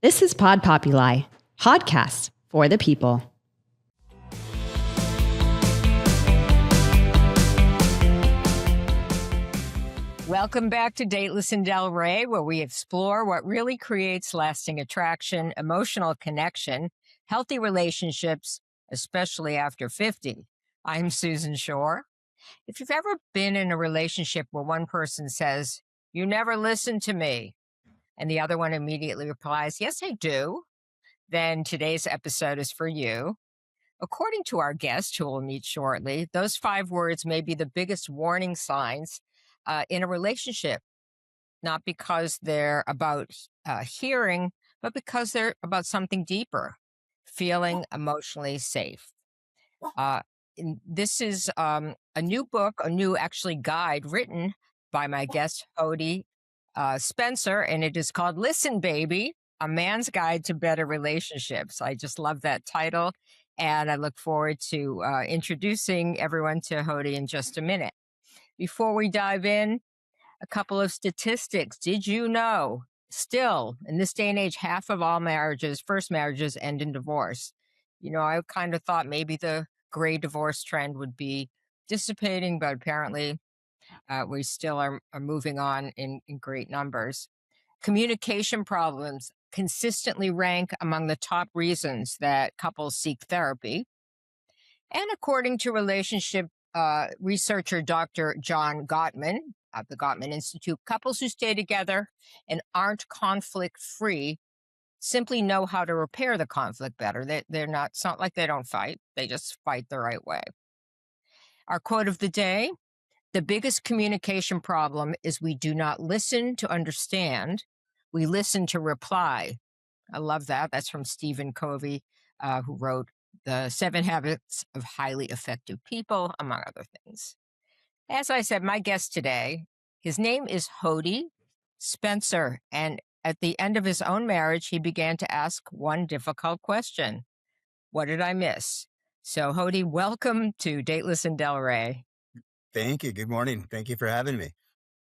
This is Pod Populi, podcast for the people. Welcome back to Dateless and Delray, where we explore what really creates lasting attraction, emotional connection, healthy relationships, especially after 50. I'm Susan Shore. If you've ever been in a relationship where one person says, "You never listen to me," and the other one immediately replies, "Yes, I do," then today's episode is for you. According to our guest, who we'll meet shortly, those 5 words may be the biggest warning signs in a relationship, not because they're about hearing, but because they're about something deeper, feeling emotionally safe. This is a new book, a new actually guide written by my guest, Hoady Spencer, and it is called Listen, Baby, A Man's Guide to Better Relationships. I just love that title, and I look forward to introducing everyone to Hoady in just a minute. Before we dive in, a couple of statistics. Did you know, still, in this day and age, half of all marriages, first marriages, end in divorce? You know, I kind of thought maybe the gray divorce trend would be dissipating, but apparently we still are moving on in great numbers. Communication problems consistently rank among the top reasons that couples seek therapy. And according to relationship researcher Dr. John Gottman of the Gottman Institute, couples who stay together and aren't conflict free simply know how to repair the conflict better. They're not, it's not like they don't fight, they just fight the right way. Our quote of the day: the biggest communication problem is we do not listen to understand, we listen to reply. I love that. That's from Stephen Covey, who wrote The 7 Habits of Highly Effective People, among other things. As I said, my guest today, his name is Hoady Spencer, and at the end of his own marriage, he began to ask one difficult question: what did I miss? So, Hoady, welcome to Dateless and Delray. Thank you. Good morning. Thank you for having me.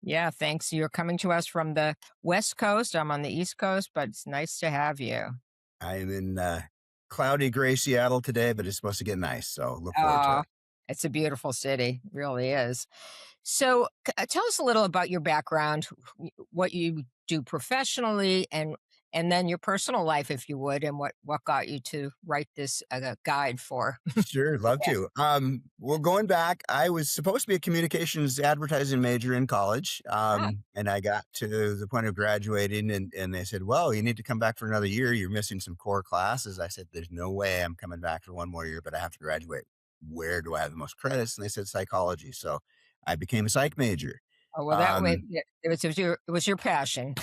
Yeah, thanks. You're coming to us from the West Coast. I'm on the East Coast, but it's nice to have you. I am in cloudy gray Seattle today, but it's supposed to get nice, so look forward to it. It's a beautiful city. It really is. So tell us a little about your background, what you do professionally, and then your personal life, if you would, and what got you to write this guide for. Sure, love to. Well, going back, I was supposed to be a communications advertising major in college, and I got to the point of graduating, and they said, "Well, you need to come back for another year. You're missing some core classes." I said, "There's no way I'm coming back for one more year, but I have to graduate. Where do I have the most credits?" And they said psychology, so I became a psych major. Oh, well, that way it was your passion.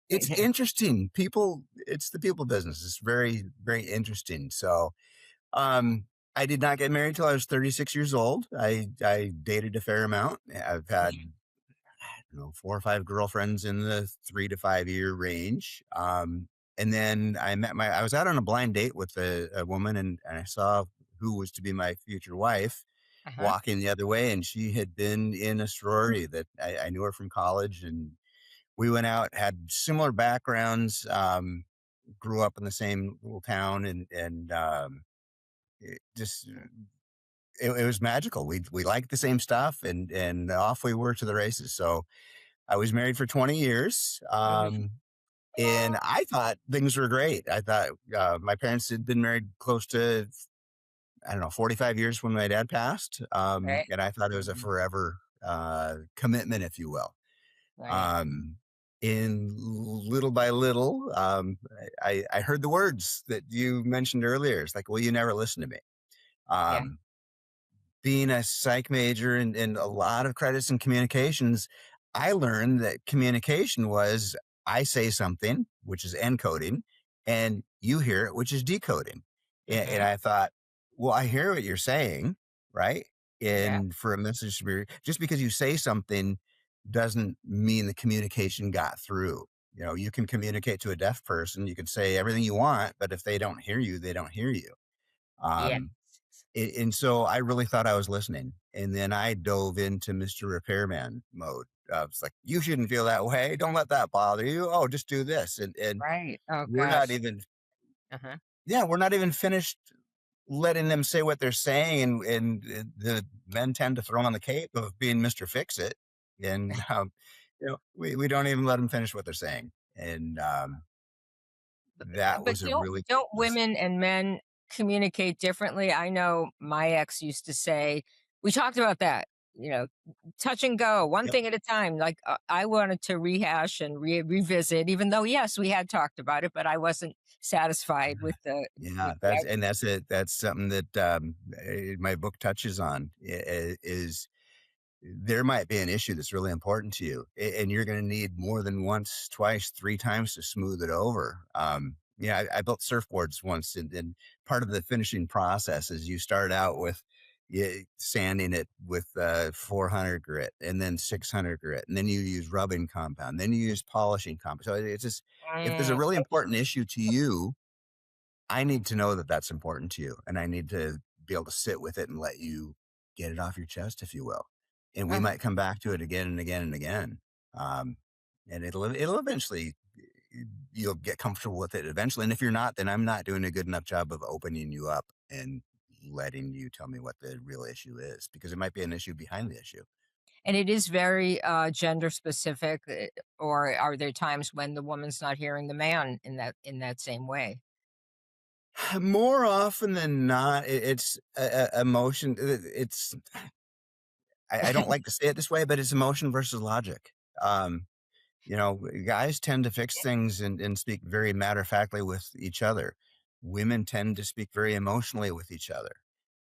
It's interesting. It's the people business. It's very, very interesting. So, I did not get married till I was 36 years old. I dated a fair amount. I've had, 4 or 5 girlfriends in the 3 to 5 year range. And then I was out on a blind date with a woman, and I saw who was to be my future wife walking the other way. And she had been in a sorority that I knew her from college, and we went out, had similar backgrounds, grew up in the same little town, and it just it was magical. We liked the same stuff, and off we were to the races. So I was married for 20 years, and I thought things were great. I thought my parents had been married close to 45 years when my dad passed, and I thought it was a forever commitment, if you will. Right. In little by little, I heard the words that you mentioned earlier. It's like, "Well, you never listen to me." Being a psych major and a lot of credits in communications, I learned that communication was I say something, which is encoding, and you hear it, which is decoding. And I thought, well, I hear what you're saying, right? And for a message to be, just because you say something doesn't mean the communication got through. You can communicate to a deaf person, you can say everything you want, but if they don't hear you, they don't hear you. Yeah. And so I really thought I was listening. And then I dove into Mr. Repairman mode. it's like, you shouldn't feel that way. Don't let that bother you. Oh, just do this. And Right. Oh we're not gosh. even, Uh-huh. yeah, we're not even finished letting them say what they're saying. And the men tend to throw on the cape of being Mr. Fix It. And, we don't even let them finish what they're saying. And that But was a really don't was, women and men communicate differently? I know my ex used to say, we talked about that, you know, touch and go, one yep. thing at a time. Like I wanted to rehash and revisit, even though, yes, we had talked about it, but I wasn't satisfied with Yeah, the that's it. That's something that my book touches on is there might be an issue that's really important to you, and you're going to need more than once, twice, three times to smooth it over. Yeah, I built surfboards once, and part of the finishing process is you start out with sanding it with 400 grit, and then 600 grit, and then you use rubbing compound, then you use polishing compound. So it's just, if there's a Mm, really important issue to you, I need to know that that's important to you, and I need to be able to sit with it and let you get it off your chest, if you will. And we uh, might come back to it again and again and again. Um, and it'll eventually, you'll get comfortable with it eventually. And if you're not, then I'm not doing a good enough job of opening you up and letting you tell me what the real issue is, because it might be an issue behind the issue. and it is very gender specific, or are there times when the woman's not hearing the man in that same way? More often than not, it's emotion. It's I don't like to say it this way, but it's emotion versus logic. Um, Guys tend to fix things and speak very matter of factly with each other. Women tend to speak very emotionally with each other.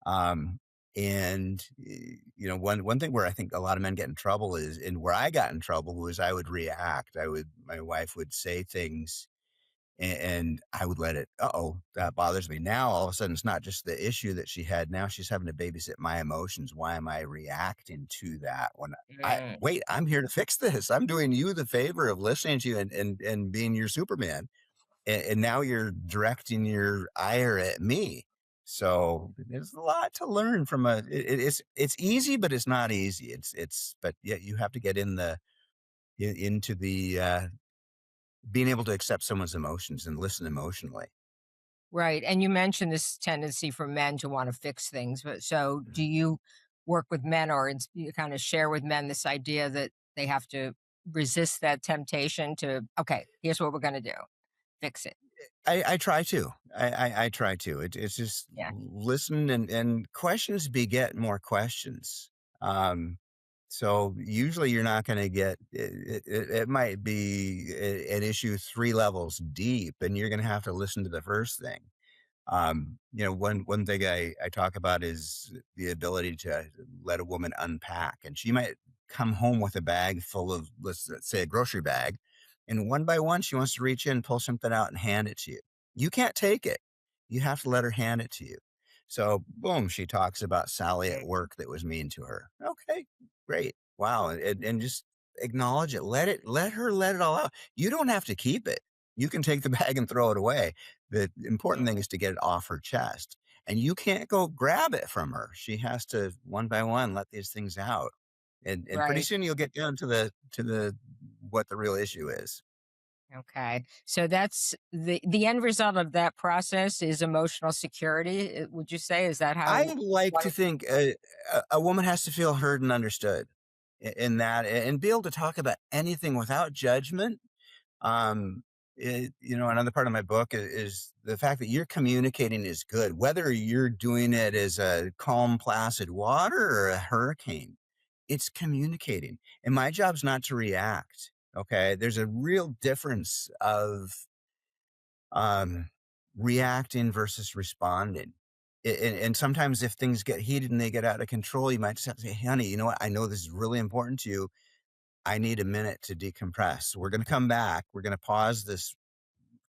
Um, one thing where I think a lot of men get in trouble is, and where I got in trouble was I would react. My wife would say things and I would let it, uh-oh, that bothers me. Now, all of a sudden, it's not just the issue that she had. Now she's having to babysit my emotions. Why am I reacting to that when Mm, wait, I'm here to fix this. I'm doing you the favor of listening to you and being your Superman. And now you're directing your ire at me. So there's a lot to learn from it's easy, but it's not easy. But yeah, you have to get into the, being able to accept someone's emotions and listen emotionally. right. And you mentioned this tendency for men to want to fix things. But so do you work with men, or you kind of share with men this idea that they have to resist that temptation to, okay, here's what we're going to do, fix it? I try to. I try to. It's just Yeah. listen, and questions beget more questions. Um, so usually you're not going to get it might be an issue three levels deep, and you're going to have to listen to the first thing. One thing I talk about is the ability to let a woman unpack, and she might come home with a bag full of, let's say, a grocery bag, and one by one she wants to reach in, pull something out, and hand it to you. You can't take it. You have to let her hand it to you. So, boom, she talks about Sally at work that was mean to her. Okay, great, wow, and just acknowledge it. Let her let it all out. You don't have to keep it. You can take the bag and throw it away. The important thing is to get it off her chest. And you can't go grab it from her. She has to one by one let these things out. And pretty Right. soon you'll get down to the what the real issue is. Okay. So that's the end result of that process is emotional security. Would you say, is that I how like one to of think a woman has to feel heard and understood in that, and be able to talk about anything without judgment. Another part of my book is the fact that you're communicating is good, whether you're doing it as a calm, placid water or a hurricane. It's communicating, and my job's not to react. Okay, there's a real difference of um, reacting versus responding. And sometimes if things get heated and they get out of control, you might just have to say, "Hey, honey, you know what? I know this is really important to you. I need a minute to decompress. We're going to come back. We're going to pause this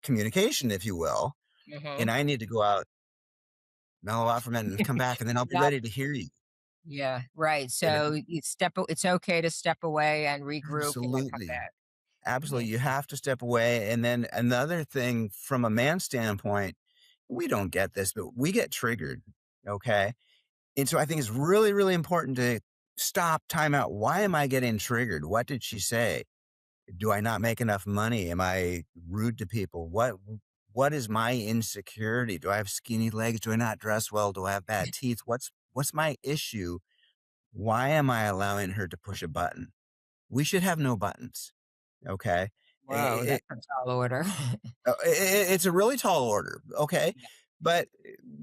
communication, if you will. Mhm. And I need to go out, mellow out for a minute and come back, and then I'll be Not ready to hear you." yeah, right. And So you it's okay to step away and regroup and then come absolutely, back. absolutely, Mhm. you have to step away. And then another thing from a man's standpoint, we don't get this, but we get triggered. Okay. And so I think it's really, really important to stop, time out. Why am I getting triggered? What did she say? Do I not make enough money? Am I rude to people? What is my insecurity? Do I have skinny legs? Do I not dress well? Do I have bad teeth? What's my issue? Why am I allowing her to push a button? We should have no buttons. Okay. Whoa, that's a tall order. It's a really tall order. Okay. But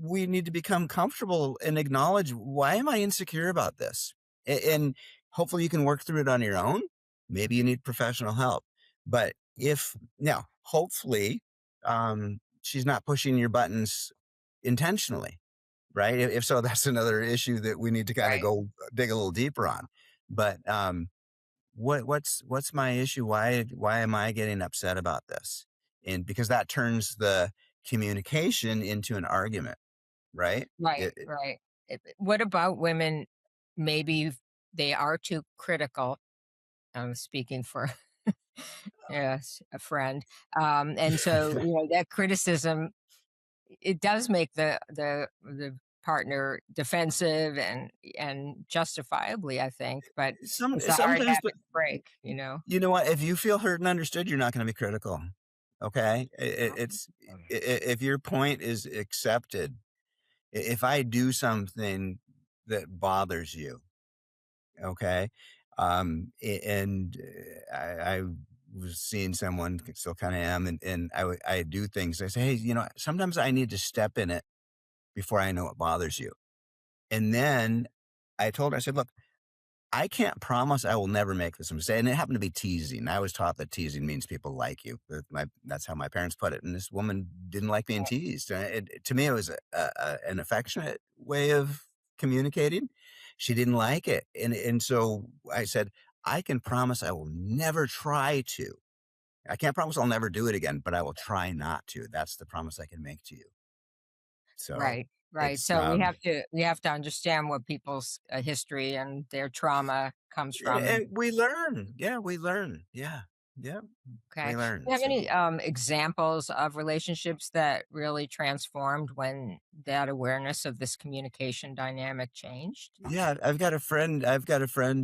we need to become comfortable and acknowledge, why am I insecure about this? And hopefully you can work through it on your own. Maybe you need professional help. But if now, hopefully, she's not pushing your buttons intentionally, right? If so, that's another issue that we need to kind of Right, go dig a little deeper on. But what's my issue? Why am I getting upset about this? And because that turns the communication into an argument, right? right, right. What about women? Maybe they are too critical. I'm speaking for yes, a friend. And so, that criticism, it does make the partner defensive and justifiably, I think, but it's a hard Sometimes, habit but to break. you know what? If you feel heard and understood, you're not going to be critical. Okay, if your point is accepted. If I do something that bothers you, okay, and I was seeing someone, still kind of am, and I do things. I say, hey, sometimes I need to step in it before I know it bothers you. And then I told her, I said, look, I can't promise I will never make this mistake. And it happened to be teasing. I was taught that teasing means people like you. That's how my parents put it. And this woman didn't like being teased. To me, it was an affectionate way of communicating. She didn't like it. And so I said, I can promise I will never try to. I can't promise I'll never do it again, but I will try not to. That's the promise I can make to you. So Right, right. it's, So we have to understand what people's history and their trauma comes from. And and we learn. Yeah, we learn. Yeah. Yeah. okay, We do learn. you have So any examples of relationships that really transformed when that awareness of this communication dynamic changed? yeah, I've got a friend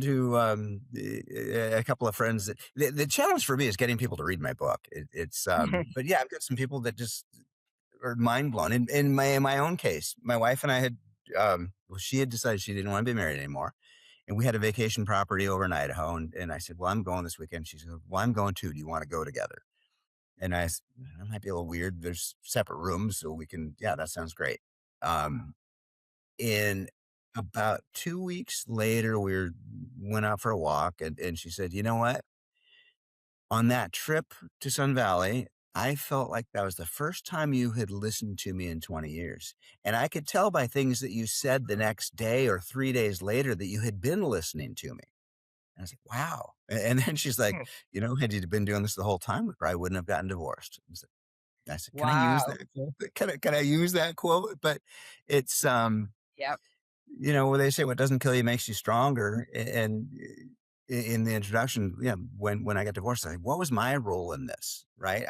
who, a couple of friends that the challenge for me is getting people to read my book. But yeah, I've got some people that just are mind blown. In my own case, my wife and I had, well, she had decided she didn't want to be married anymore. And we had a vacation property over in Idaho. And I said, well, I'm going this weekend. She said, well, I'm going too. Do you want to go together? And that might be a little weird. There's separate rooms, so we can, yeah, that sounds great. Um, And about 2 weeks later, went out for a walk, and she said, "You know what? On that trip to Sun Valley, I felt like that was the first time you had listened to me in 20 years. And I could tell by things that you said the next day or 3 days later that you had been listening to me." And I was like, "Wow." And then she's like, Hmm. "Had you been doing this the whole time, we probably wouldn't have gotten divorced." I said, "Can I use Wow. that quote? Can I use that quote?" But it's, Yep. where they say what doesn't kill you makes you stronger. And in the introduction, yeah, when I got divorced, I what was my role in this? Right?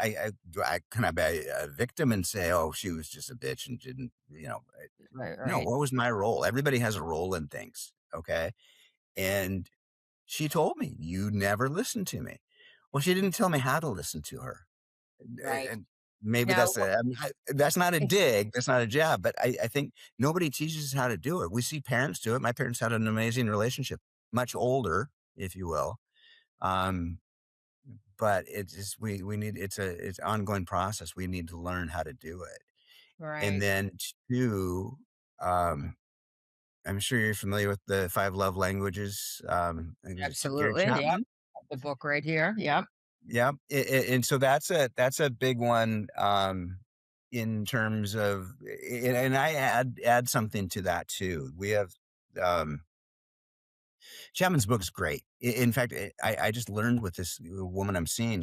Can I be a victim and say, oh, she was just a bitch and didn't, Right. no, Right. what was my role? Everybody has a role in things. Okay. And she told me, you never listened to me. Well, she didn't tell me how to listen to her. Right. And maybe Now, that's not a dig, that's not a jab, but I think nobody teaches us how to do it. We see parents do it. My parents had an amazing relationship, much older, if you will. Um, but it's just we need it's an ongoing process. We need to learn how to do it. And right. then 2, um, I'm sure you're familiar with the 5 love languages. I think it's Gary Absolutely. Yep. Chapman. The book right here. Yep. Yeah, and so that's a big one, in terms of, and I add something to that too. We have, um, Chapman's book is great. In fact, I just learned with this woman I'm seeing.